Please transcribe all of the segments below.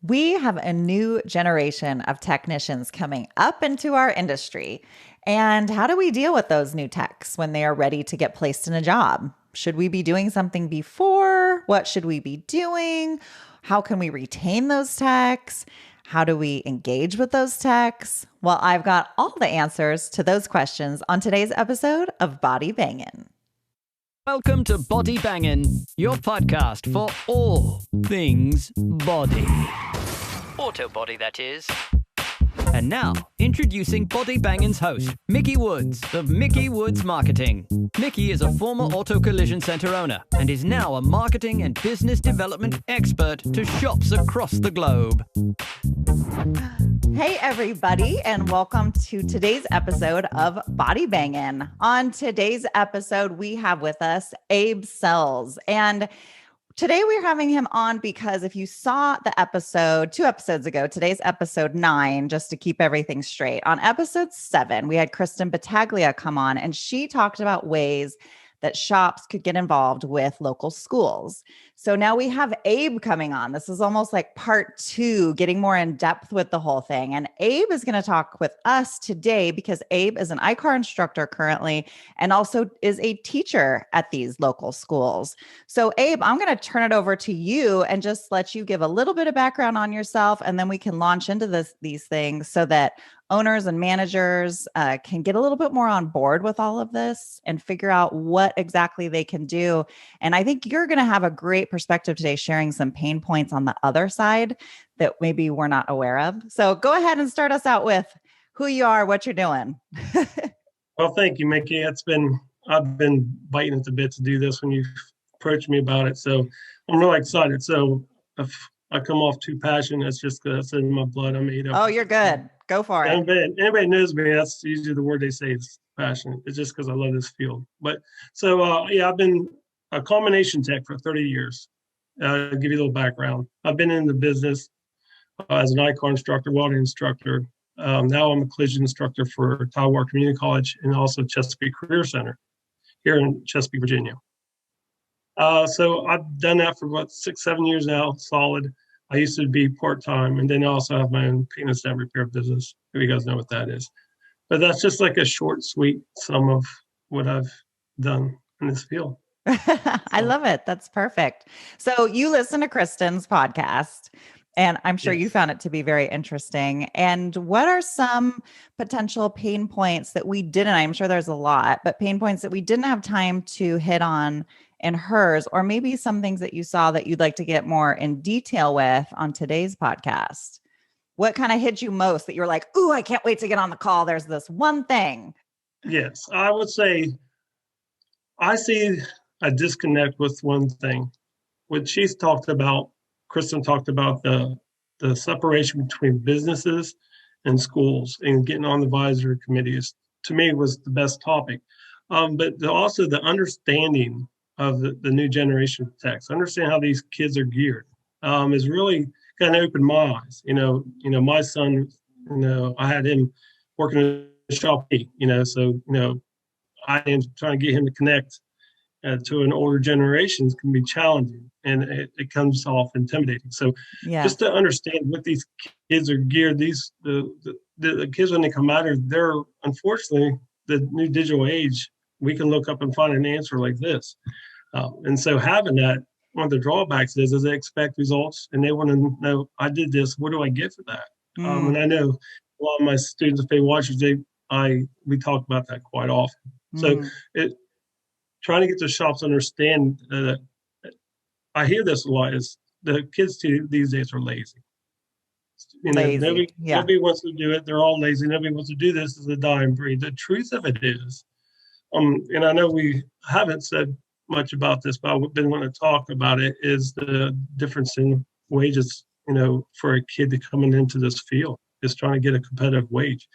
We have a new generation of technicians coming up into our industry. And how do we deal with those new techs when they are ready to get placed in a job? Should we be doing something before? What should we be doing? How can we retain those techs? How do we engage with those techs? Well, I've got all the answers to those questions on today's episode of Body Bangin'. Welcome to Body Bangin', your podcast for all things body. Auto body, that is. And now, introducing Body Bangin's host, Mickey Woods of Mickey Woods Marketing. Mickey is a former auto collision center owner and is now a marketing and business development expert to shops across the globe. Hey, everybody, and welcome to today's episode of Body Bangin'. On today's episode, we have with us Abe Sells. And today we're having him on because if you saw the episode 2 episodes ago, today's episode 9, just to keep everything straight. On episode 7, we had Kristen Battaglia come on, and she talked about ways that shops could get involved with local schools. So now we have Abe coming on. This is almost like part 2, getting more in depth with the whole thing. And Abe is going to talk with us today because Abe is an iCar instructor currently and also is a teacher at these local schools. So Abe, I'm going to turn it over to you and just let you give a little bit of background on yourself, and then we can launch into these things so that owners and managers can get a little bit more on board with all of this and figure out what exactly they can do. And I think you're going to have a great perspective today, sharing some pain points on the other side that maybe we're not aware of. So go ahead and start us out with who you are, what you're doing. Well, thank you, Mickey. I've been biting at the bit to do this when you approached me about it. So I'm really excited. So if I come off too passionate, it's just because it's in my blood. I'm ate up. Oh, you're good. Go for it. Anybody knows me, that's usually the word they say is passionate. It's just because I love this field. But so, I've been a combination tech for 30 years. I'll give you a little background. I've been in the business as an iCar instructor, welding instructor. Now I'm a collision instructor for Taiwan Community College and also Chesapeake Career Center here in Chesapeake, Virginia. So I've done that for about 6-7 years now, solid. I used to be part-time, and then I also have my own paint and stamp repair business, if you guys know what that is. But that's just like a short, sweet sum of what I've done in this field. I love it. That's perfect. So you listen to Kristen's podcast, and I'm sure you found it to be very interesting. And what are some potential pain points that we didn't, I'm sure there's a lot, but pain points that we didn't have time to hit on in hers, or maybe some things that you saw that you'd like to get more in detail with on today's podcast? What kind of hit you most that you're like, ooh, I can't wait to get on the call. There's this one thing. Yes, I would say I see a disconnect with one thing. What she's talked about, Kristen talked about the separation between businesses and schools and getting on the advisory committees, to me was the best topic. But also the understanding of the new generation of techs, understand how these kids are geared, is really kind of opened my eyes. My son, I had him working in a shop, so, I am trying to get him to connect to an older generations can be challenging, and it comes off intimidating. So just to understand what these kids are geared, the kids when they come out, they're unfortunately the new digital age. We can look up and find an answer like this. And so having that, one of the drawbacks is they expect results and they want to know, I did this, what do I get for that? And I know a lot of my students, if they watch it, we talk about that quite often. So trying to get the shops to understand that I hear this a lot is the kids these days are lazy. Nobody wants to do it. They're all lazy. Nobody wants to do this as a dying breed. The truth of it is, and I know we haven't said much about this, but I've been wanting to talk about it, is the difference in wages, for a kid to coming into this field is trying to get a competitive wage.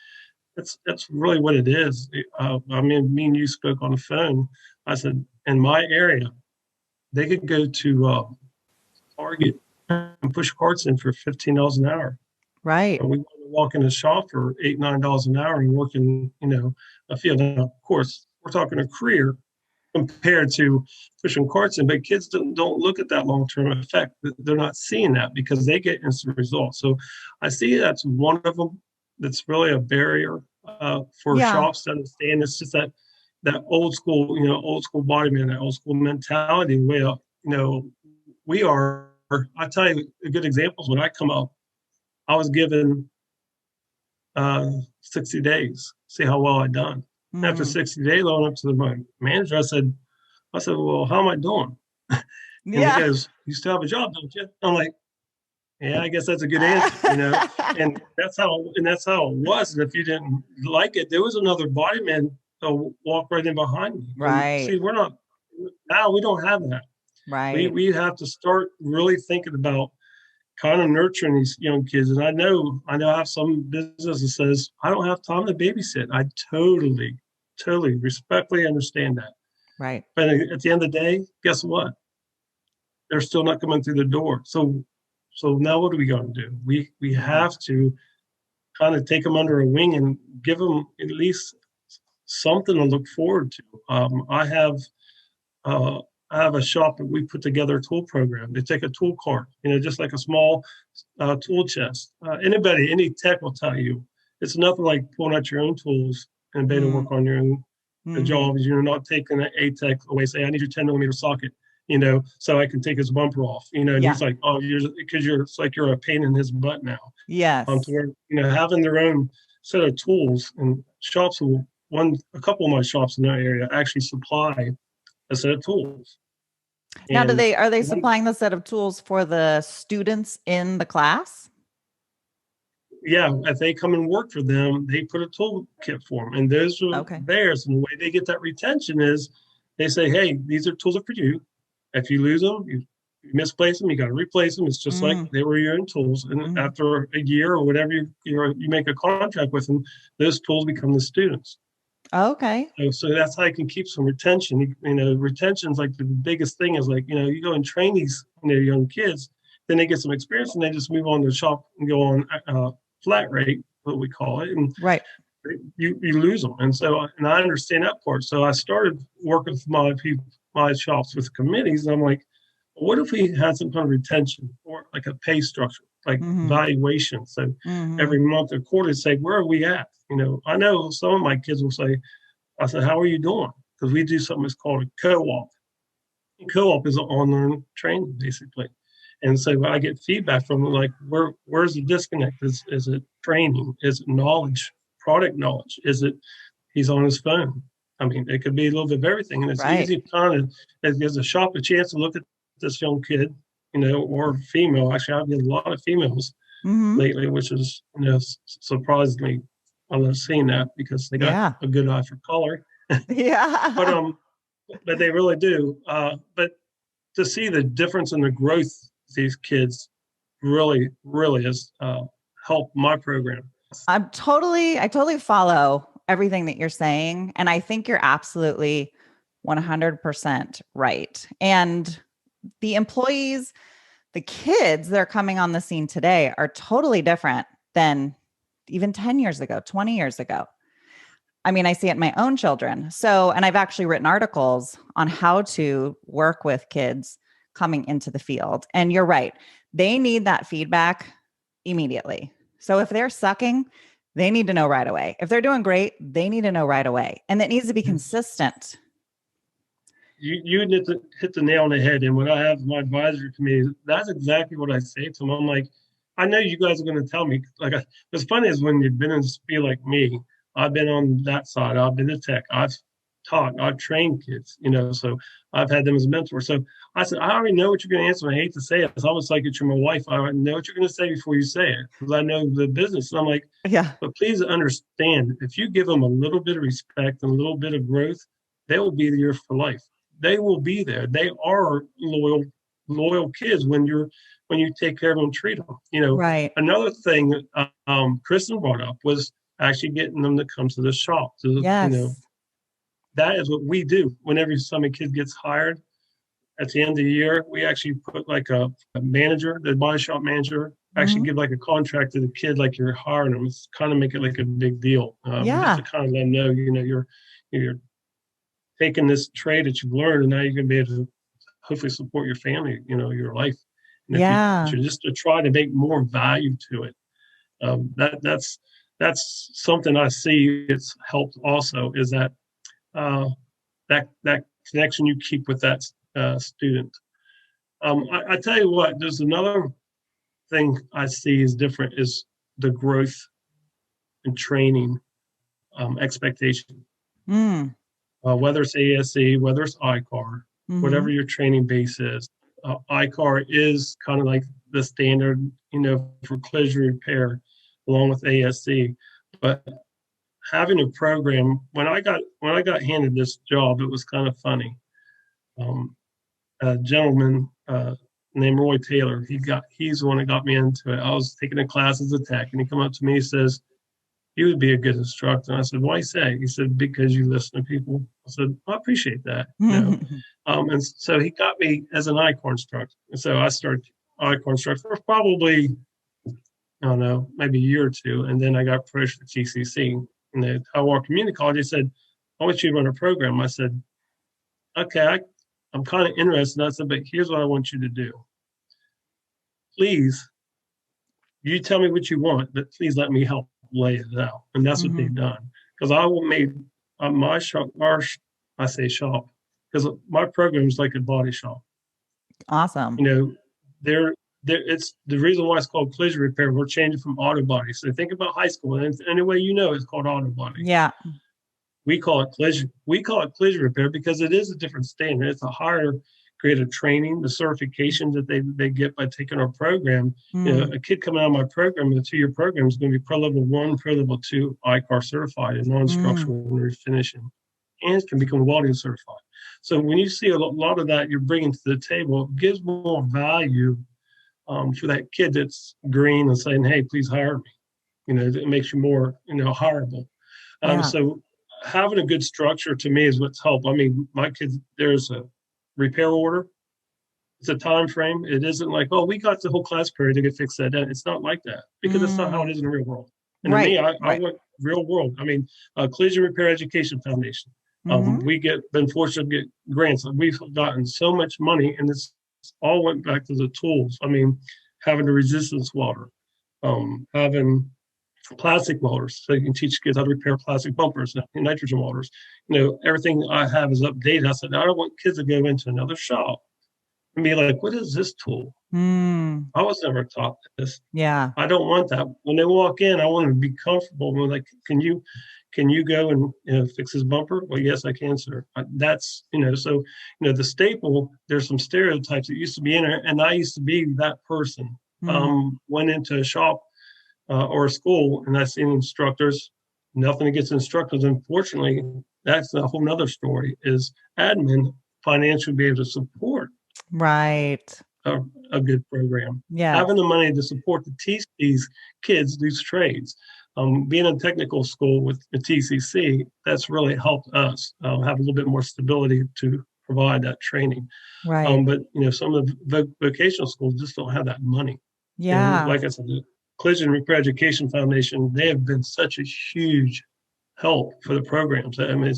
That's really what it is. Me and you spoke on the phone. I said, in my area, they could go to Target and push carts in for $15 an hour. Right. And we want to walk in a shop for $8-9 an hour and work in, a field. Now, of course, we're talking a career. compared to pushing carts in. But kids don't look at that long-term effect. They're not seeing that because they get instant results. So I see that's one of them that's really a barrier for Yeah. shops to understand. It's just that old school, old school bodyman, that old school mentality where, we are, I tell you a good example is when I come up, I was given 60 days, see how well I done. After Mm. 60 days, I went up to my manager. I said, well, how am I doing? And he Yeah. goes, you still have a job, don't you? I'm like, yeah, I guess that's a good answer. And that's how it was. And if you didn't like it, there was another body man walk right in behind me. And Right. see, we don't have that. Right. We have to start really thinking about kind of nurturing these young kids. And I know I have some business that says, I don't have time to babysit. I totally respectfully understand that. Right. But at the end of the day, guess what? They're still not coming through the door. So now what are we going to do? We have to kind of take them under a wing and give them at least something to look forward to. Uh, I have a shop that we put together a tool program. They take a tool cart, just like a small tool chest. Any tech will tell you it's nothing like pulling out your own tools and being to Mm. work on your own Mm-hmm. job. You're not taking a tech away. Say, I need your 10 millimeter socket, so I can take his bumper off. And Yeah. he's like, oh, it's like you're a pain in his butt now. To Yes. where having their own set of tools, and shops a couple of my shops in that area actually supply a set of tools. Now, And are they supplying the set of tools for the students in the class? yeah, if they come and work for them, they put a tool kit for them, and those are Okay. theirs. And the way they get that retention is they say, hey, these are tools for you. If you lose them, you misplace them, you got to replace them. It's just like Mm. they were your own tools. And Mm-hmm. after a year or whatever you make a contract with them, those tools become the students. Okay. So that's how you can keep some retention. Retention is like the biggest thing is like, you go and train these young kids, then they get some experience and they just move on to the shop and go on flat rate, what we call it. And Right. you lose them. And I understand that part. So I started working with my shops with committees. And I'm like, what if we had some kind of retention or like a pay structure, like Mm-hmm. valuation? So Mm-hmm. every month or quarter, say, where are we at? I know some of my kids will say, I said, how are you doing? Because we do something that's called a CoOp. CoOp is an online training, basically. And so I get feedback from them, like, where's the disconnect? Is it training? Is it knowledge, product knowledge? Is it he's on his phone? I mean, it could be a little bit of everything. And it's Right. easy to kind of, it gives a shop a chance to look at this young kid, or female. Actually, I've had a lot of females Mm-hmm. lately, which is, surprisingly, I love seeing that because they got Yeah. a good eye for color. Yeah. But they really do. But to see the difference in the growth of these kids really has helped my program. I totally follow everything that you're saying. And I think you're absolutely 100% right. And the employees, the kids that are coming on the scene today are totally different than even 10 years ago, 20 years ago. I mean, I see it in my own children. So, and I've actually written articles on how to work with kids coming into the field. And you're right. They need that feedback immediately. So if they're sucking, they need to know right away. If they're doing great, they need to know right away. And that needs to be consistent. You hit the nail on the head. And when I have my advisory committee, that's exactly what I say to them. I'm like, I know you guys are going to tell me. What's funny is when you've been in this field like me, I've been on that side. I've been a tech. I've taught. I've trained kids. So I've had them as a mentor. So I said, I already know what you're going to answer. I hate to say it. It's almost like you're my wife. I already know what you're going to say before you say it because I know the business. And I'm like, Yeah. but please understand, if you give them a little bit of respect and a little bit of growth, they will be there for life. They will be there. They are loyal kids when you take care of them and treat them. Right. Another thing that Kristen brought up was actually getting them to come to the shop. Yes. That is what we do. Whenever some kid gets hired, at the end of the year, we actually put like a manager, the body shop manager, actually give like a contract to the kid, like you're hiring them. It's kind of make it like a big deal. Yeah. Just to kind of let them know, you're taken this trade that you've learned, and now you're going to be able to hopefully support your family, your life in the Yeah. future, just to try to make more value to it. That's something I see it's helped also, is that that connection you keep with that student. I tell you what, there's another thing I see is different, is the growth and training expectation. Mm. Whether it's ASE, whether it's ICAR, whatever your training base is, ICAR is kind of like the standard, for collision repair, along with ASE. But having a program, when I got handed this job, it was kind of funny. A gentleman named Roy Taylor, he's the one that got me into it. I was taking a class as a tech, and he come up to me, he says, "You would be a good instructor." And I said, "Why say?" He said, "Because you listen to people." I said, "I appreciate that." And so he got me as an ICAR instructor. And so I started ICAR instructor for probably, I don't know, maybe a year or two. And then I got promoted to TCC. And the Taiwan Community College, they said, "I want you to run a program." I said, "Okay, I'm kind of interested." I said, "But here's what I want you to do. Please, you tell me what you want, but please let me help lay it out." And that's what they've done. Because I will make my shop, I say shop, because my program is like a body shop. Awesome. There, it's the reason why it's called collision repair. We're changing from auto body. So think about high school, and anyway, it's called auto body. Yeah. We call it collision. We call it collision repair because it is a different standard. It's a higher grade of training, the certification that they get by taking our program. A kid coming out of my program, the 2-year program, is going to be Pro Level 1, Pro Level 2 ICAR certified in non-structural finishing, and can become welding certified. So when you see a lot of that you're bringing to the table, it gives more value for that kid that's green and saying, "Hey, please hire me." It makes you more, hireable. So having a good structure to me is what's helped. I mean, my kids, there's a repair order. It's a time frame. It isn't like, "Oh, we got the whole class period to get fixed that day." It's not like that, because it's not how it is in the real world. And to me, I went real world. I mean, Collision Repair Education Foundation. Been fortunate to get grants. We've gotten so much money, and it's all went back to the tools. I mean, having a resistance welder, having plastic welders, so you can teach kids how to repair plastic bumpers and nitrogen welders. Everything I have is updated. I said, I don't want kids to go into another shop and be like, "What is this tool? I was never taught this." Yeah. I don't want that. When they walk in, I want them to be comfortable. We're like, can you go and fix his bumper?" "Well, yes, I can, sir." That's, so, the staple, there's some stereotypes that used to be in there, and I used to be that person. Went into a shop or a school, and I seen instructors. Nothing against instructors. Unfortunately, that's a whole nother story, is admin financially be able to support a good program. Yeah. Having the money to support to teach these kids these trades. Being in technical school with the TCC, that's really helped us have a little bit more stability to provide that training. But some of the vocational schools just don't have that money. Yeah. Like I said, the Collision Repair Education Foundation, they have been such a huge help for the programs. I mean,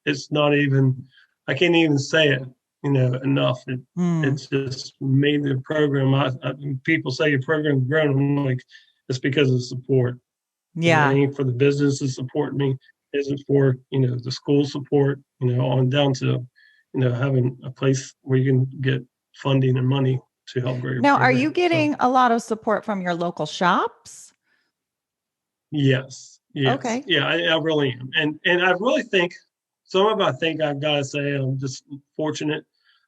it's not even, I can't even say it, enough. It's just made the program. People say your program's grown. I'm like, it's because of support. Yeah. It ain't for the business to support me. It's for, the school support, on down to, having a place where you can get funding and money to help grow your Now, program. are you getting a lot of support from your local shops? Yes. Okay. Yeah, I really am. And I really think, I think I've got to say, I'm just fortunate.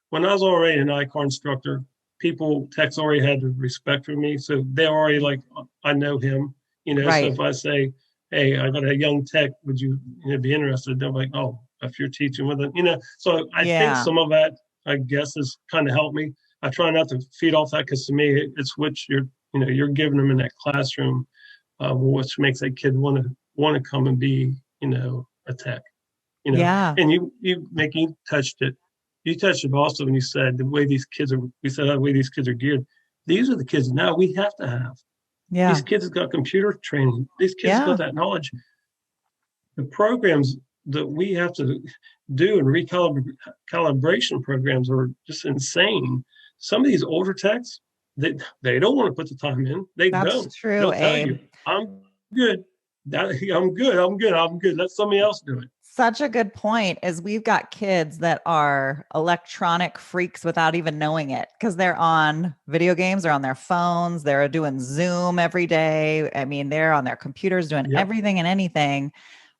When I was already an ICAR instructor, techs already had the respect for me. So they're already like, I know him, So if I say, "Hey, I got a young tech, would you, be interested?" They're like, "Oh, if you're teaching with it," So I think some of that, I guess, has kind of helped me. I try not to feed off that, because to me, it's what you're giving them in that classroom, which makes that kid want to come and be, a tech, Yeah. And you touched it. You touched it also when you said the way these kids are. We said the way these kids are geared. These are the kids now we have to have. Yeah. These kids have got computer training. These kids have got that knowledge. The programs that we have to do, and recalibration programs are just insane. Some of these older techs, they don't want to put the time in. They That's don't. true, They'll tell Abe. you, I'm good. I'm good. I'm good. I'm good. Let somebody else do it. Such a good point is we've got kids that are electronic freaks without even knowing it because they're on video games, they're on their phones, they're doing Zoom every day. I mean, they're on their computers doing Yep. everything and anything.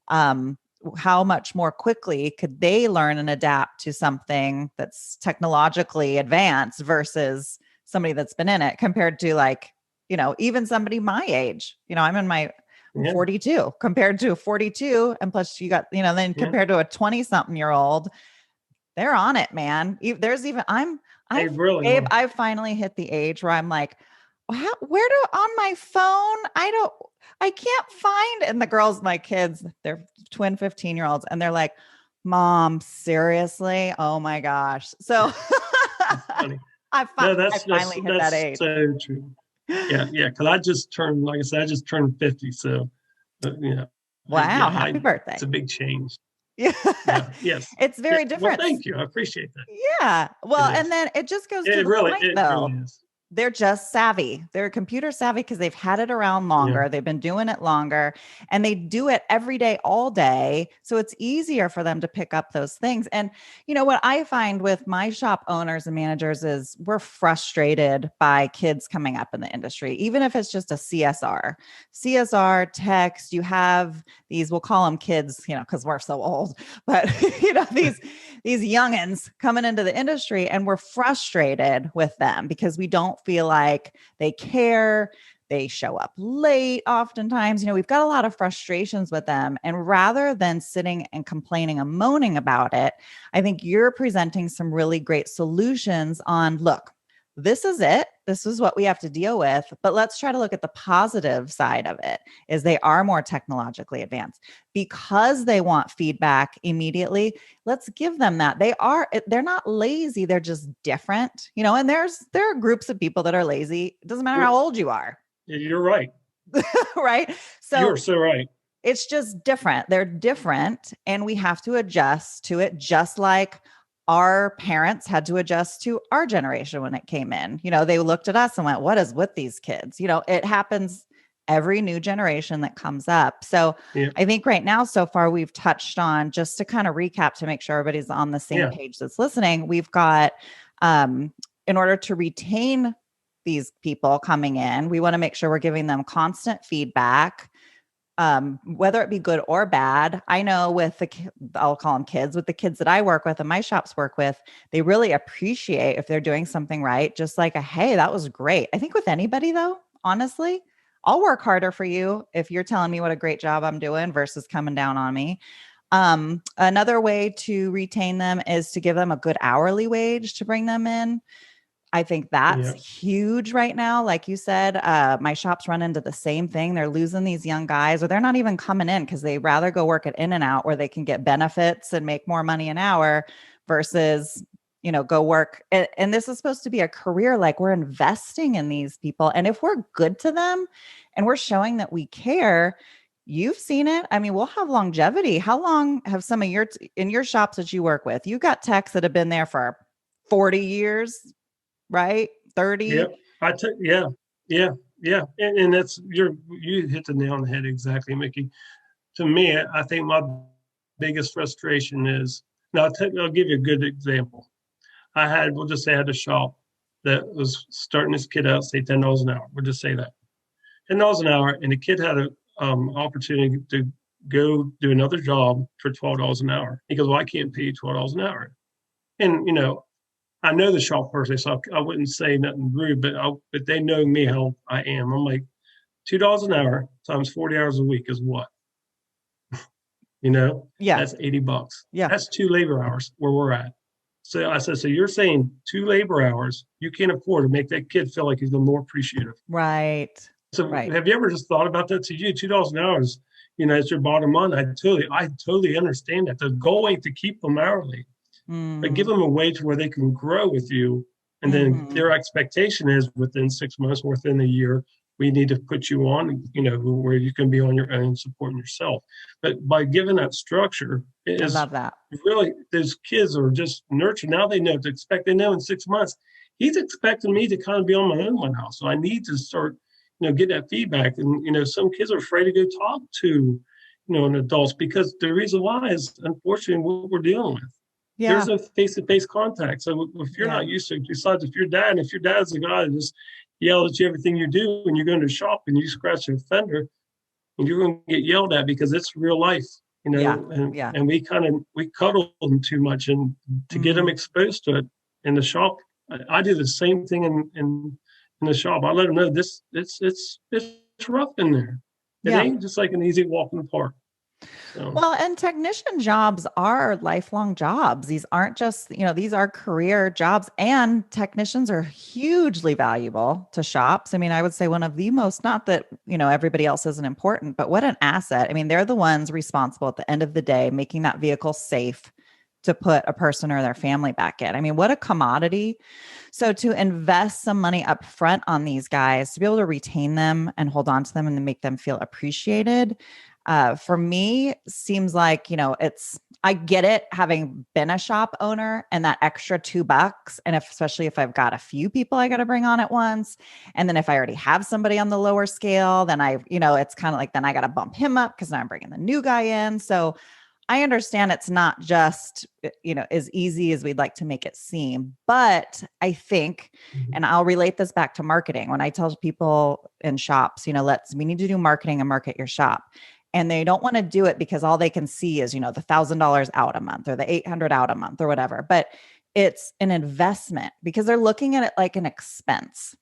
How much more quickly could they learn and adapt to something that's technologically advanced versus somebody that's been in it compared to like, even somebody my age. I'm in my Yeah. 42 compared to a 42. And plus you got, then Yeah. compared to a 20 something year old, they're on it, man. There's even, Abe, I finally hit the age where I'm like, where do on my phone? I can't find. And the girls, my kids, they're twin 15-year-olds. And they're like, Mom, seriously? Oh my gosh. So I finally hit that age. So true. Yeah. Cause I just turned, like I said, I just turned 50. So, wow. Happy birthday. It's a big change. Yeah. Yes. It's very different. Well, thank you. I appreciate that. Yeah. Well, and then it just goes to the point, though. Really is. They're just savvy. They're computer savvy because they've had it around longer. Yeah. They've been doing it longer and they do it every day, all day. So it's easier for them to pick up those things. And what I find with my shop owners and managers is we're frustrated by kids coming up in the industry, even if it's just a CSR text. You have these, we'll call them kids, because we're so old, but these youngins coming into the industry, and we're frustrated with them because we don't feel like they care. They show up late oftentimes. We've got a lot of frustrations with them. And rather than sitting and complaining and moaning about it, I think you're presenting some really great solutions on, look, this is it. This is what we have to deal with. But let's try to look at the positive side of it, is they are more technologically advanced because they want feedback immediately. Let's give them that. They're not lazy. They're just different, and there are groups of people that are lazy. It doesn't matter how old you are. You're right. Right. So you're so right. It's just different. They're different. And we have to adjust to it, just like our parents had to adjust to our generation when it came in. They looked at us and went, what is with these kids? It happens every new generation that comes up. So yeah. I think right now, so far, we've touched on, just to kind of recap to make sure everybody's on the same page that's listening, we've got, in order to retain these people coming in, we want to make sure we're giving them constant feedback, whether it be good or bad. I know with I'll call them kids, with the kids that I work with and my shops work with, they really appreciate if they're doing something right. Just like hey, that was great. I think with anybody though, honestly, I'll work harder for you if you're telling me what a great job I'm doing versus coming down on me. Another way to retain them is to give them a good hourly wage to bring them in. I think that's huge right now. Like you said, my shops run into the same thing. They're losing these young guys, or they're not even coming in because they rather go work at In-N-Out where they can get benefits and make more money an hour versus, go work. And this is supposed to be a career. Like, we're investing in these people. And if we're good to them and we're showing that we care, you've seen it. I mean, we'll have longevity. How long have some of in your shops that you work with, you got techs that have been there for 40 years, right? 30. Yeah. And that's you hit the nail on the head exactly, Mickey. To me, I think my biggest frustration is, now I'll give you a good example. We'll just say I had a shop that was starting this kid out, say $10 an hour. We'll just say that. $10 an hour, and the kid had an opportunity to go do another job for $12 an hour. He goes, well, I can't pay you $12 an hour. And, I know the shop personally, so I wouldn't say nothing rude, but they know me how I am. I'm like, $2 an hour times 40 hours a week is what? Yeah. That's $80. Yeah. That's 2 labor hours where we're at. So I said, so you're saying 2 labor hours, you can't afford to make that kid feel like he's more appreciative. Right. So have you ever just thought about that? To you, $2 an hour is, it's your bottom line. I totally understand that. The goal ain't to keep them hourly. But give them a wage where they can grow with you. And then their expectation is within 6 months, within a year, we need to put you on, where you can be on your own, supporting yourself. But by giving that structure, it I is love that. really, those kids are just nurtured. Now they know to expect. They know in 6 months, he's expecting me to kind of be on my own one house. So I need to start, get that feedback. And, some kids are afraid to go talk to, an adults, because the reason why is, unfortunately, what we're dealing with. Yeah. There's a face-to-face contact. So if you're Yeah. not used to, besides if your dad's the guy that just yells at you everything you do, and you go into the shop and you scratch a fender, and you're going to get yelled at because it's real life, Yeah. and Yeah. and we cuddle them too much, and to get them exposed to it in the shop. I do the same thing in the shop. I let them know it's rough in there. It Yeah. ain't just like an easy walk in the park. So Well, and technician jobs are lifelong jobs. These aren't just, these are career jobs, and technicians are hugely valuable to shops. I mean, I would say one of the most, not that, everybody else isn't important, but what an asset. I mean, they're the ones responsible at the end of the day, making that vehicle safe to put a person or their family back in. I mean, what a commodity. So to invest some money up front on these guys, to be able to retain them and hold on to them and to make them feel appreciated, for me, seems like, I get it, having been a shop owner, and that extra $2. And especially if I've got a few people I got to bring on at once. And then if I already have somebody on the lower scale, then it's kind of like, then I got to bump him up because now I'm bringing the new guy in. So I understand it's not just, as easy as we'd like to make it seem, but I think, and I'll relate this back to marketing. When I tell people in shops, we need to do marketing and market your shop. And they don't want to do it because all they can see is, the $1,000 out a month or the $800 out a month or whatever. But it's an investment because they're looking at it like an expense.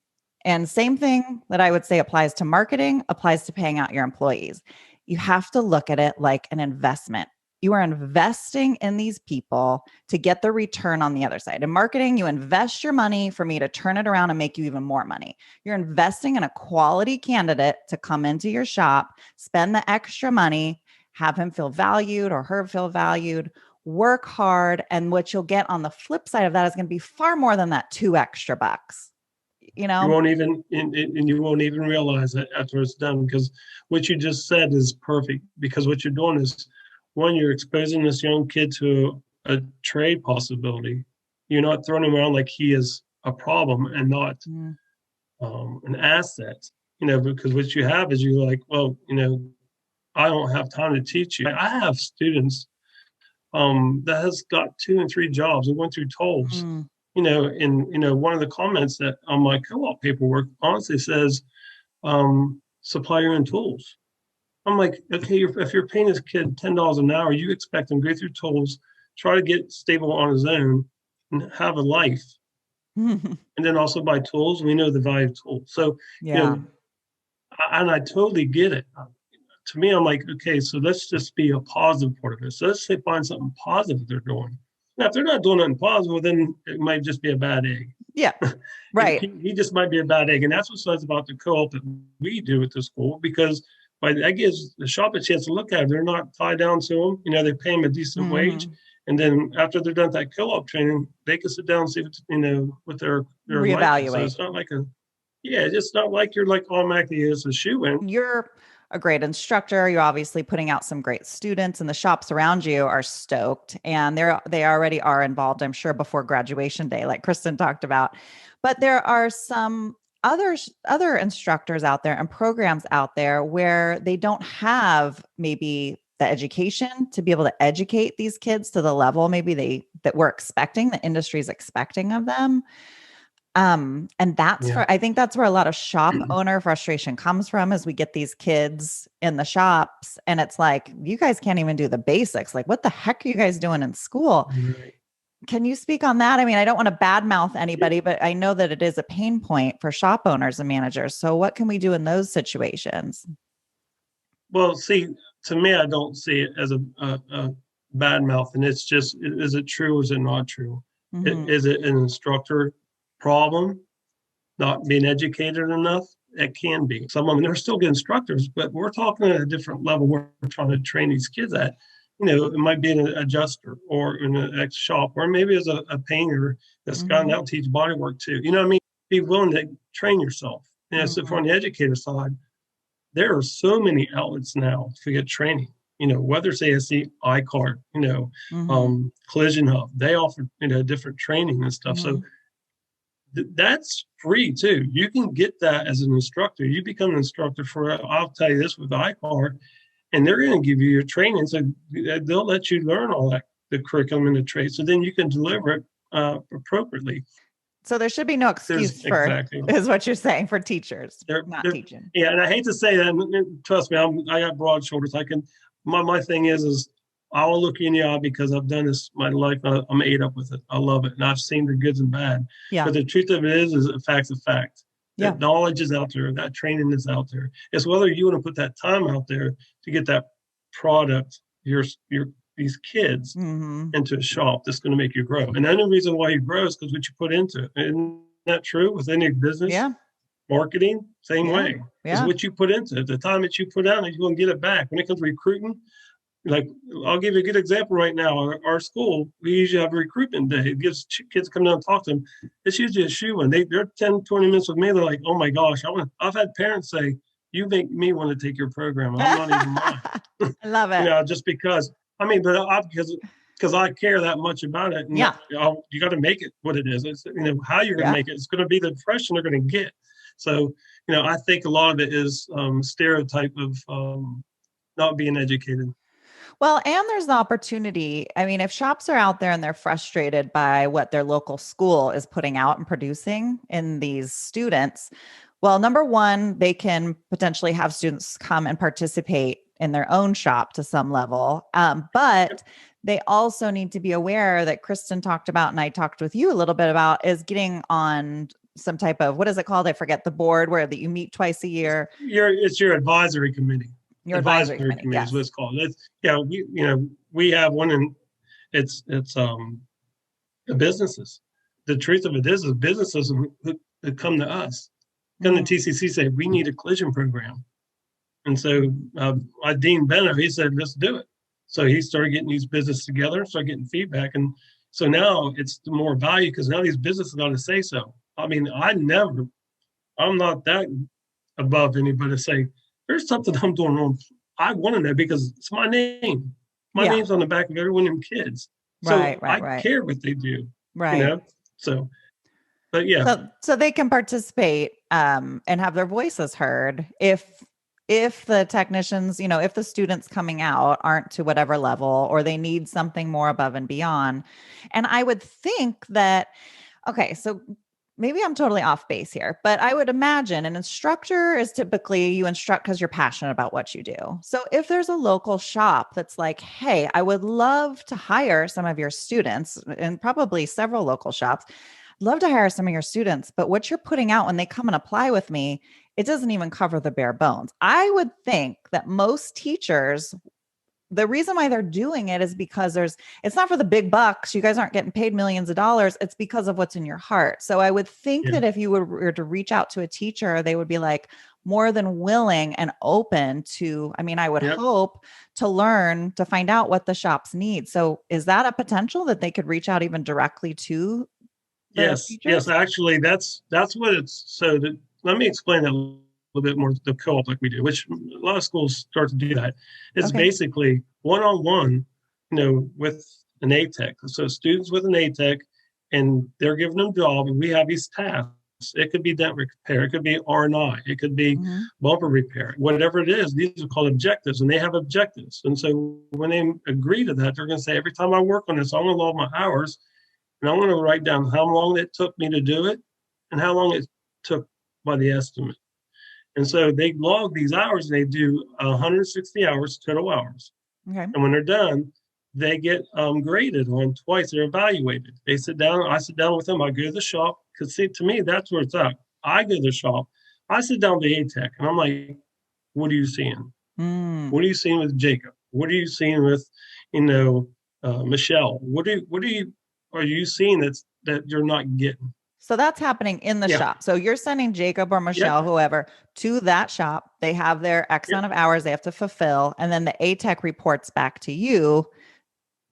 And same thing that I would say applies to marketing, applies to paying out your employees. You have to look at it like an investment. You are investing in these people to get the return on the other side. In marketing, you invest your money for me to turn it around and make you even more money. You're investing in a quality candidate to come into your shop, spend the extra money, have him feel valued or her feel valued, work hard. And what you'll get on the flip side of that is going to be far more than that $2 extra. you won't even and you won't even realize it after it's done, because what you just said is perfect. Because what you're doing is, one, you're exposing this young kid to a trade possibility. You're not throwing him around like he is a problem and not an asset. Because what you have is, you're like, well, I don't have time to teach you. I have students that has got 2 and 3 jobs and went through tolls. One of the comments that on my co-op paperwork honestly says, supply your own tools. I'm like, okay, if you're paying this kid $10 an hour, you expect him to go through tolls, try to get stable on his own, and have a life, and then also buy tools. We know the value of tools. So, and I totally get it. To me, I'm like, okay, so let's just be a positive part of it. So let's say find something positive they're doing. Now, if they're not doing nothing positive, then it might just be a bad egg. Yeah, right. he just might be a bad egg. And that's what says about the co-op that we do at the school, because that gives the shop a chance to look at it. They're not tied down to them. They pay them a decent wage. And then after they're done that co-op training, they can sit down and see what their reevaluate. So it's not like it's not like you're like automatically as a shoe-in. You're a great instructor. You're obviously putting out some great students, and the shops around you are stoked, and they already are involved, I'm sure, before graduation day, like Kristen talked about. But there are some other instructors out there and programs out there where they don't have maybe the education to be able to educate these kids to the level maybe that we're expecting, the industry is expecting of them. And I think that's where a lot of shop owner frustration comes from, is we get these kids in the shops and it's like, you guys can't even do the basics. Like, what the heck are you guys doing in school? Right. Can you speak on that? I mean, I don't want to badmouth anybody, but I know that it is a pain point for shop owners and managers. So what can we do in those situations? Well, see, to me, I don't see it as a bad mouth. And it's just, is it true or is it not true? Is it an instructor problem, not being educated enough? It can be. Some of them are still good instructors, but we're talking at a different level. We're trying to train these kids at. It might be an adjuster or in an ex shop, or maybe as a painter that's gone out to teach body work too. Be willing to train yourself. So on the educator side, there are so many outlets now to get training. Whether it's ASC, iCard, Collision Hub, they offer, different training and stuff. So that's free too. You can get that as an instructor. You become an instructor I'll tell you this with iCard, and they're going to give you your training. So they'll let you learn all that, the curriculum and the trade. So then you can deliver it appropriately. So there should be no excuse is what you're saying, for teachers not teaching. Yeah, and I hate to say that. And trust me, I got broad shoulders. My thing is I will look you in the eye because I've done this my life. I'm ate up with it. I love it, and I've seen the goods and bad. Yeah. But the truth of it is a fact's a fact. Yeah. That knowledge is out there. That training is out there. It's whether you want to put that time out there to get that product, these kids into a shop that's going to make you grow. And the only reason why you grow is because what you put into it. Isn't that true with any business? Yeah. Marketing, same way. Yeah. It's what you put into it. The time that you put out, you're going to get it back. When it comes to recruiting, like I'll give you a good example right now. Our school, we usually have a recruitment day. It gives kids come down and talk to them. It's usually a shoe in. They're 10, 20 minutes with me. They're like, oh my gosh, I've had parents say, you make me want to take your program. I'm not even mine. I love it. Just because. Because I care that much about it. And you got to make it what it is. It's, how you're going to make it. It's going to be the impression they're going to get. So, I think a lot of it is stereotype of not being educated. Well, and there's the opportunity. I mean, if shops are out there and they're frustrated by what their local school is putting out and producing in these students, well, number one, they can potentially have students come and participate in their own shop to some level. But they also need to be aware that Kristen talked about, and I talked with you a little bit about, is getting on some type of, what is it called? I forget the board where that you meet twice a year. It's your advisory committee. Your advisory committee, yes. Is what it's called. We have one, and it's the businesses. The truth of it is businesses who come to us, come to TCC, say we need a collision program, and so Dean Benno, he said let's do it. So he started getting these businesses together, started getting feedback, and so now it's more value because now these businesses got to say so. I mean, I'm not that above anybody to say, there's something I'm doing wrong. I want to know because it's my name. My name's on the back of every one of them kids. So I care what they do. Right. So, but yeah. So they can participate and have their voices heard if the technicians, if the students coming out aren't to whatever level, or they need something more above and beyond. And I would think that, okay, so maybe I'm totally off base here, but I would imagine an instructor is typically you instruct because you're passionate about what you do. So if there's a local shop that's like, hey, I would love to hire some of your students, and probably several local shops, I'd love to hire some of your students, but what you're putting out when they come and apply with me, it doesn't even cover the bare bones. I would think that most teachers, the reason why they're doing it is because it's not for the big bucks. You guys aren't getting paid millions of dollars. It's because of what's in your heart. So I would think that if you were to reach out to a teacher, they would be like more than willing and open to, I would hope to learn, to find out what the shops need. So is that a potential that they could reach out even directly to? Yes. Actually, that's what it's. So let me explain that a little bit more, the CoOp like we do, which a lot of schools start to do that. It's basically one-on-one, with an ATEC. So students with an ATEC, and they're giving them a job, and we have these tasks. It could be dent repair, it could be R&I, it could be bumper repair, whatever it is. These are called objectives, and they have objectives. And so when they agree to that, they're going to say, every time I work on this, I'm going to log my hours, and I'm going to write down how long it took me to do it and how long it took by the estimate. And so they log these hours, and they do 160 hours, total hours. Okay. And when they're done, they get graded on twice. They're evaluated. They sit down. I sit down with them. I go to the shop because, see, to me, that's where it's at. I go to the shop. I sit down with the ATEC, and I'm like, what are you seeing? What are you seeing with Jacob? What are you seeing with, Michelle? What are you seeing that you're not getting? So that's happening in the shop. So you're sending Jacob or Michelle, whoever, to that shop. They have their X amount of hours they have to fulfill. And then the ATEC reports back to you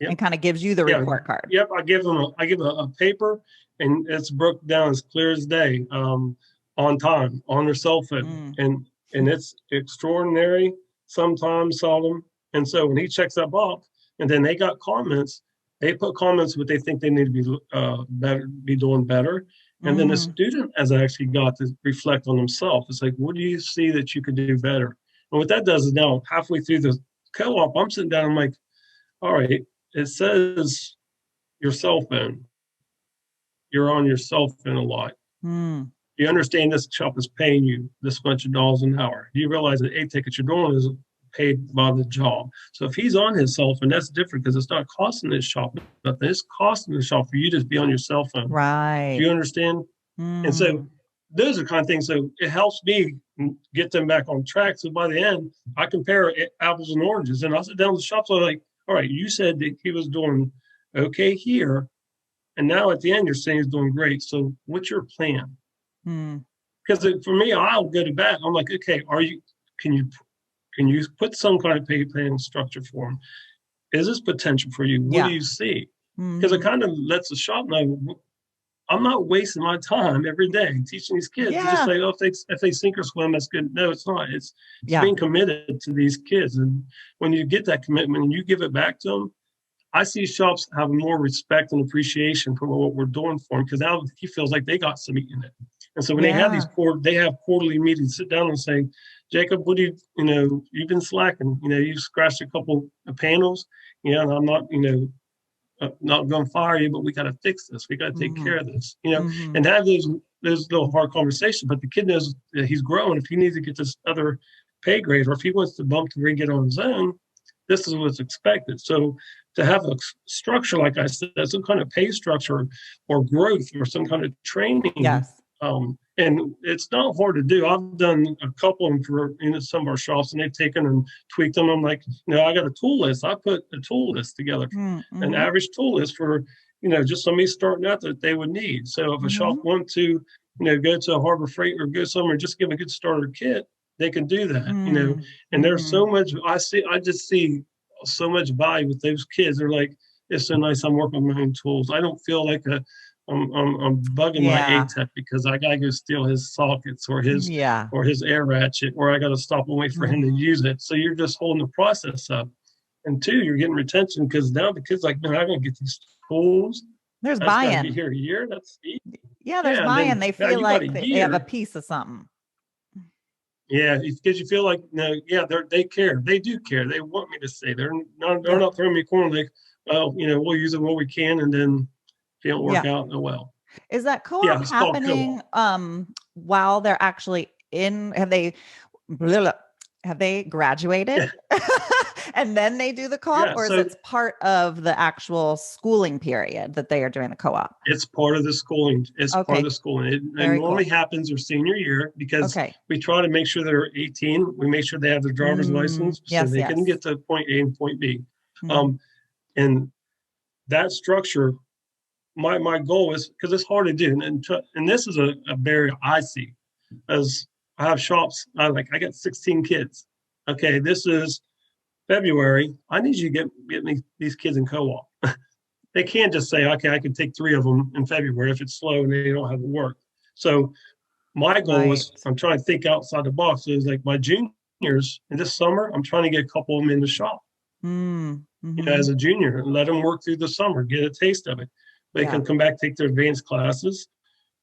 and kind of gives you the report card. Yep. I give them a paper, and it's broken down as clear as day. On on time on their cell phone. And it's extraordinary, sometimes seldom. And so when he checks that box, and then they got comments, they put comments what they think they need to be better, be doing better. And then the student has actually got to reflect on themselves. It's like, what do you see that you could do better? And what that does is now halfway through the co-op, I'm sitting down, I'm like, all right, it says your cell phone. You're on your cell phone a lot. You understand this shop is paying you this much of dollars an hour. You realize that 8 tickets you're doing is paid by the job. So if he's on his cell phone, that's different because it's not costing this shop nothing. It's costing the shop for you to be on your cell phone. Right. Do you understand? And so those are kind of things. So it helps me get them back on track. So by the end, I compare apples and oranges. And I sit down with the shop. So I'm like, all right, you said that he was doing okay here. And now at the end, you're saying he's doing great. So what's your plan? Because for me, I'll go to bat. I'm like, okay, can you put some kind of pay plan structure for him? Is this potential for you? What do you see? Because it kind of lets the shop know I'm not wasting my time every day teaching these kids. To just say, oh, if they sink or swim, that's good. No, it's not. It's being committed to these kids. And when you get that commitment and you give it back to them, I see shops have more respect and appreciation for what we're doing for him because now he feels like they got some meat in it. And so when they have they have quarterly meetings, sit down and say, Jacob, what do you've been slacking. You've scratched a couple of panels. And I'm not, not going to fire you, but we got to fix this. We got to take care of this, and have those little hard conversations. But the kid knows that he's growing. If he needs to get this other pay grade, or if he wants to bump to get on his own, this is what's expected. So to have a structure, like I said, some kind of pay structure or growth or some kind of training. Yes. And it's not hard to do. I've done a couple of them for some of our shops, and they've taken and tweaked them. I'm like, I got a tool list. I put a tool list together, an average tool list for, just somebody starting out that they would need. So if a shop wants to, go to a Harbor Freight or go somewhere, just give a good starter kit, they can do that, and there's so much, I just see so much value with those kids. They're like, it's so nice. I'm working with my own tools. I don't feel like I'm bugging my ATEC because I gotta go steal his sockets or his air ratchet, or I gotta stop and wait for him to use it. So you're just holding the process up. And two, you're getting retention because now the kid's like, man, I'm gonna get these tools. There's buy-in. Be here a year. That's easy. Yeah, there's buy-in. They feel like they have a piece of something. Yeah, because you feel like they care. They do care. They want me to stay. They're not throwing me a corner like, well, we'll use it when we can, and then if it don't work out, oh well. Is that co-op happening while they're actually in? Have they graduated? And then they do the co-op, or is it part of the actual schooling period that they are doing the co-op? It's part of the schooling. It's part of the schooling. It normally happens their senior year because we try to make sure they're 18. We make sure they have their driver's license so they can get to point A and point B. And that structure, my goal is, because it's hard to do, and this is a barrier I see, as I have shops. I got 16 kids. Okay, this is February. I need you to get me these kids in co-op. They can't just say, okay, I can take 3 of them in February if it's slow and they don't have to work. So my goal is, I'm trying to think outside the box. So it's like my juniors in this summer, I'm trying to get a couple of them in the shop. As a junior, and let them work through the summer, get a taste of it. They can come back, take their advanced classes,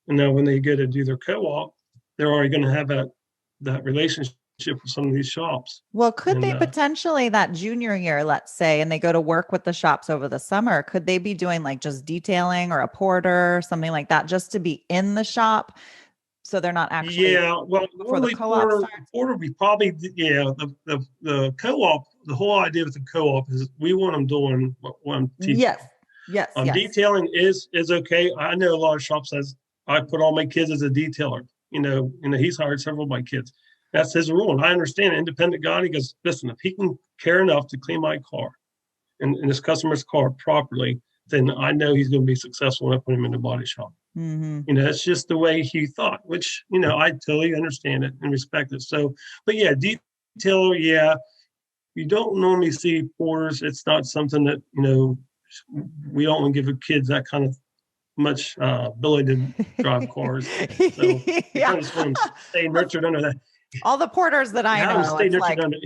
and then when they go to do their co-op, they're already going to have that relationship with some of these shops. Well, could they potentially, that junior year, let's say, and they go to work with the shops over the summer, could they be doing like just detailing or a porter or something like that, just to be in the shop? So they're not actually for the co-op porter, we probably the co-op, the whole idea with the co-op is we want them doing what I'm teaching. Yes. Detailing is okay. I know a lot of shops says I put all my kids as a detailer. He's hired several of my kids. That's his rule. And I understand an independent guy. He goes, listen, if he can care enough to clean my car and his customer's car properly, then I know he's going to be successful when I put him in the body shop. It's just the way he thought, which, I totally understand it and respect it. So, but detailer, you don't normally see porters. It's not something that, we don't want to give kids that kind of much ability to drive cars. So you Yeah. kind of just want them to stay nurtured under that. All the porters that I Have them know, stay it's nurtured like, under.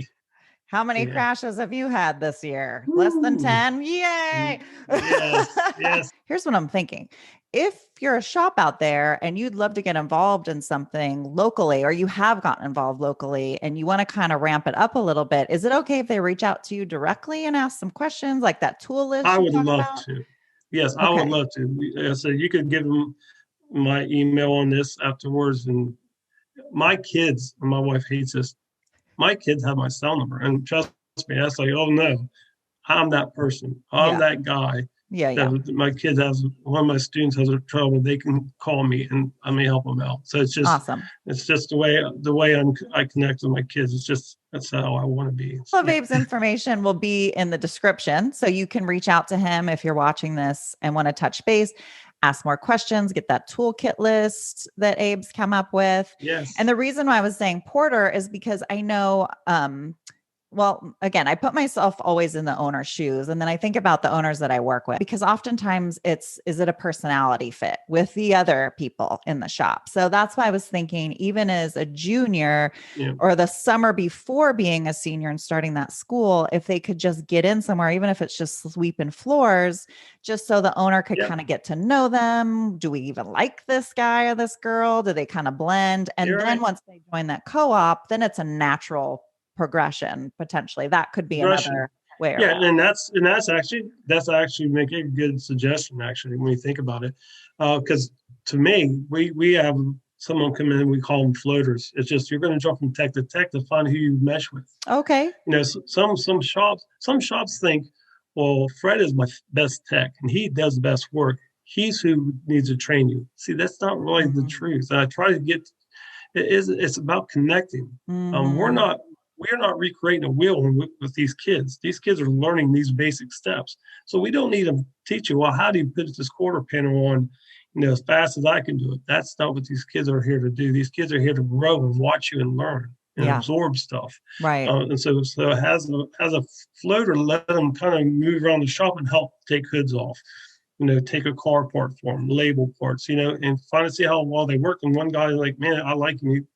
how many Yeah. crashes have you had this year? Less than Woo. 10? Yay. Yes. Yes. Here's what I'm thinking. If you're a shop out there and you'd love to get involved in something locally, or you have gotten involved locally and you want to kind of ramp it up a little bit, is it okay if they reach out to you directly and ask some questions like that tool list I you would talk love about? to. Yes, I would Okay. love to. So you could give them my email on this afterwards. And my kids, and my wife hates this, my kids have my cell number. And trust me, that's like, oh no, I'm that person. I'm Yeah. that guy Yeah. Yeah. that my kids have. One of my students has a trouble. They can call me and I may help them out. So Awesome. it's just the way I connect with my kids. It's just, that's how I want to be. All of Abe's information will be in the description. So you can reach out to him if you're watching this and want to touch base, ask more questions, get that toolkit list that Abe's come up with. And Yes. the reason why I was saying porter is because I know, well, again, I put myself always in the owner's shoes. And then I think about the owners that I work with, because oftentimes is it a personality fit with the other people in the shop? So that's why I was thinking, even as a junior Yeah. or the summer before being a senior and starting that school, if they could just get in somewhere, even if it's just sweeping floors, just so the owner could Yeah. kind of get to know them. Do we even like this guy or this girl? Do they kind of blend? And You're then right. once they join that co-op, then it's a natural progression. Potentially that could be Progression. another way Yeah, around. and that's actually make a good suggestion actually when you think about it, because to me we have someone come in and we call them floaters. It's just you're going to jump from tech to tech to find who you mesh with. Okay. You know, some shops think, well, Fred is my best tech and he does the best work. He's who needs to train you. See, that's not really the Mhm. truth. And I try to get it's about connecting. We're Mhm. not recreating a wheel with these kids. These kids are learning these basic steps. So we don't need to teach you, well, how do you put this quarter panel on, as fast as I can do it? That's not what these kids are here to do. These kids are here to grow and watch you and learn and Yeah. absorb stuff. Right. And so as a floater, let them kind of move around the shop and help take hoods off. Take a car part for them, label parts, and find to see how well they work. And one guy like, man, I like him.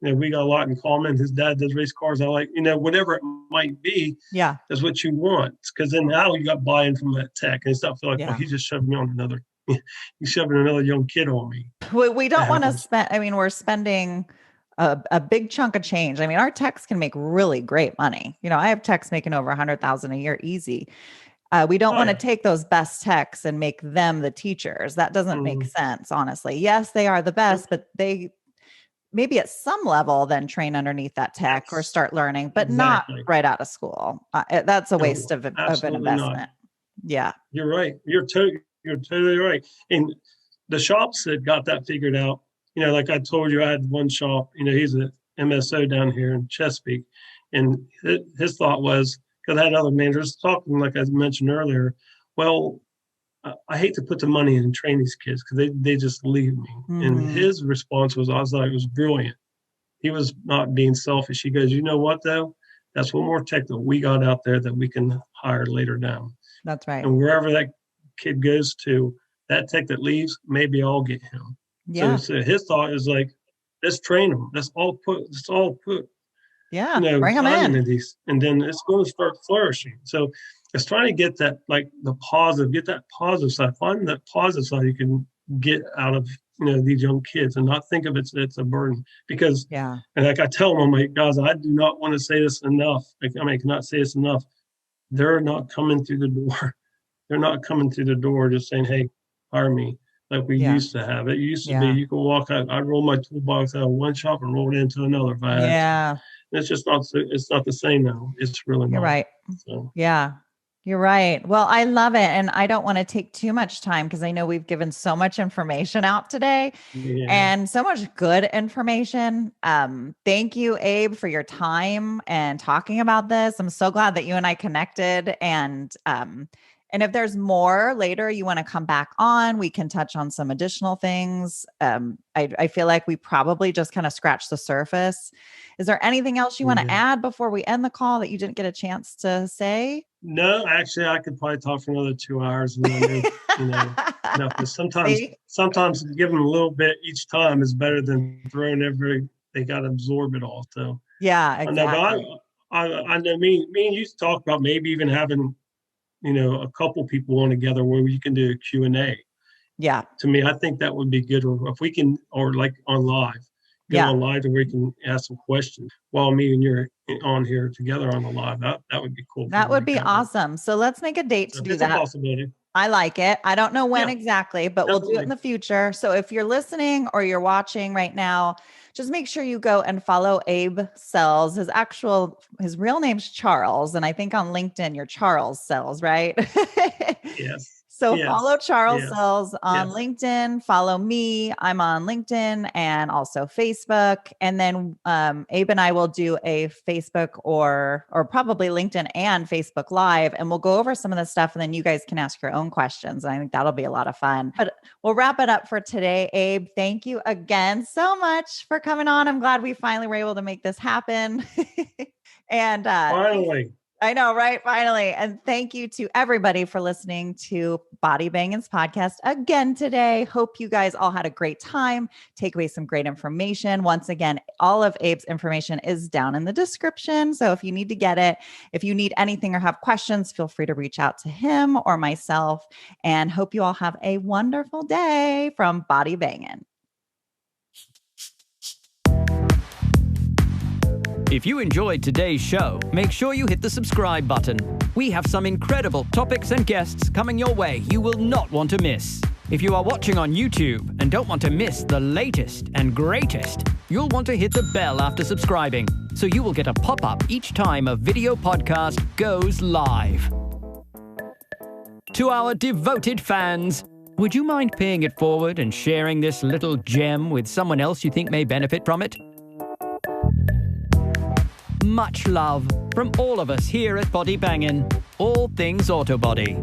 We got a lot in common. His dad does race cars. I like, whatever it might be, Yeah. is what you want. Because then now you got buy-in from that tech, and it's not feel like, well, Yeah. he just shoved me on another. He's shoving another young kid on me. We That don't want to happens. spend, I mean, we're spending a big chunk of change. I mean, our techs can make really great money. I have techs making over 100,000 a year easy. We don't Oh want to yeah. take those best techs and make them the teachers. That doesn't make Mhm. sense, honestly. Yes, they are the best, but they maybe at some level then train underneath that tech or Yes, start learning, but not exactly. right out of school. That's a waste No, of an absolutely not. investment. Yeah. You're right. You're totally right. And the shops that got that figured out, like I told you, I had one shop, he's an MSO down here in Chesapeake. And his thought was, because I had other managers talking, like I mentioned earlier, well, I hate to put the money in and train these kids because they just leave me. And Mhm. his response was, I was like, it was brilliant. He was not being selfish. He goes, you know what, though? That's one more tech that we got out there that we can hire later down. That's right. And wherever that kid goes to, that tech that leaves, maybe I'll get him. So, Yeah. so his thought is like, let's train him. Let's all put Yeah. Bring them time in. into these, and then it's going to start flourishing. So it's trying to get that, like get that positive side, find that positive side you can get out of these young kids, and not think of it's a burden. Because, Yeah. and like I tell them, I'm like, guys, I do not want to say this enough. I cannot say this enough. They're not coming through the door. They're not coming through the door just saying, hey, hire me, like we Yeah. used to have. It used to be Yeah. you could walk out, I'd roll my toolbox out of one shop and roll it into another if I had to. Yeah. It's just not, it's not the same now. It's really You're not. right. So, Yeah. You're right. Well, I love it. And I don't want to take too much time because I know we've given so much information out today yeah. and so much good information. Thank you, Abe, for your time and talking about this. I'm so glad that you and I connected. And And if there's more later you want to come back on, we can touch on some additional things. I feel like we probably just kind of scratched the surface. Is there anything else you want to add before we end the call that you didn't get a chance to say? No, actually, I could probably talk for another 2 hours. And then, because sometimes giving a little bit each time is better than throwing they got to absorb it all. So yeah, exactly. I know me and you talk about maybe even having, a couple people on together where we can do a Q&A. Yeah. To me, I think that would be good. Or if we can, or like on live, on live and we can ask some questions while me and you're on here together on the live. That would be cool. That would be awesome. So let's make a date to do that. It's a possibility. I like it. I don't know when exactly, but we'll do it in the future. So if you're listening or you're watching right now, just make sure you go and follow Abe Sells. His real name's Charles. And I think on LinkedIn, you're Charles Sells, right? Yes. So follow Charles Sells on LinkedIn, follow me. I'm on LinkedIn and also Facebook. And then Abe and I will do a Facebook or probably LinkedIn and Facebook Live, and we'll go over some of the stuff, and then you guys can ask your own questions. And I think that'll be a lot of fun. But we'll wrap it up for today. Abe, thank you again so much for coming on. I'm glad we finally were able to make this happen. And finally. I know, right? Finally. And thank you to everybody for listening to Body Bangin's podcast again today. Hope you guys all had a great time. Take away some great information. Once again, all of Abe's information is down in the description. So if you need to get it, if you need anything or have questions, feel free to reach out to him or myself. And hope you all have a wonderful day from Body Bangin. If you enjoyed today's show, make sure you hit the subscribe button. We have some incredible topics and guests coming your way you will not want to miss. If you are watching on YouTube and don't want to miss the latest and greatest, you'll want to hit the bell after subscribing, so you will get a pop-up each time a video podcast goes live. To our devoted fans, would you mind paying it forward and sharing this little gem with someone else you think may benefit from it? Much love from all of us here at Body Bangin, all things auto body.